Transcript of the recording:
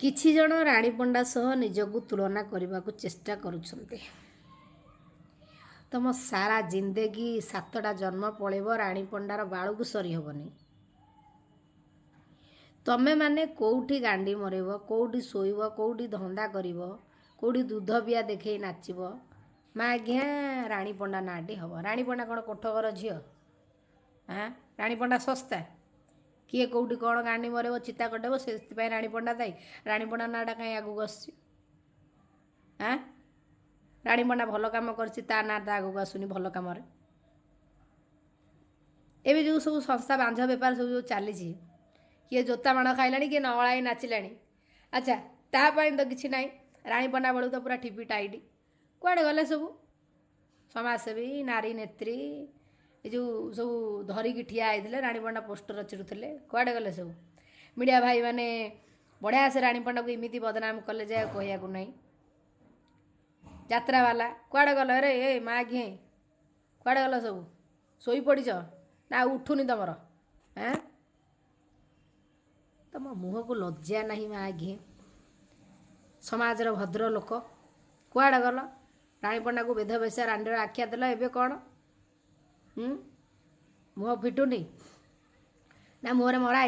किछि जन राणी पंडा सह निजକୁ तुलना କରିବାକୁ चेष्टा करुछन्ते। तुम सारा जिंदगी 7टा जन्म पलैब राणी पंडार बाळକୁ सरी हेबनी। तमे माने कोउठी गांडी मरेब, कोउठी सोइब, कोउठी धंदा करिब, कोउठी दूध बिया देखै नाचिब, माँ आज्ञा राणी पंडा नाटी हम। राणी पंडा कौन कोठघर झील? हाँ, राणी पंडा सस्ता? किए कौटी कौन गांडी मरेब चिता कटेब से राणी पंडा दाई? राणी पंडा नाटा कहीं आगू आसुची? हाँ, राणी पंडा भल कम कर नाटा आगू आसुनी भल कम। एवं जो सब संस्था बांझ बेपार सब जो चली किए जोता माण खाइला किए नवलाई नाचिला। अच्छा तापाई तो किसी ना राणी पंडा बेलू तो पूरा टिपी टाइट कुआड़े गले सब समाजसेवी नारी नेत्री ये जो सब धरिकी ठिया होते राणी पंडा पोस्टर चिड़ुले कुआड़े गले सब मीडिया भाई मैंने बढ़िया से राणी पंडा को इमिति बदनाम कले जाए कहया ना। यात्रा वाला कुआड़े गल? अरे ए माँ घे कुआड़े गल? सब शोई पड़च ना उठुनी तुमर? हाँ, तुम मुह को लज्जा नहीं माँ घे? समाजर भद्र लोक कुआड़े गल? राणी पंडा को बेध बेसा रांडर आख्या देल एवं कौन? मुह फिटुनी ना मुहरे मरा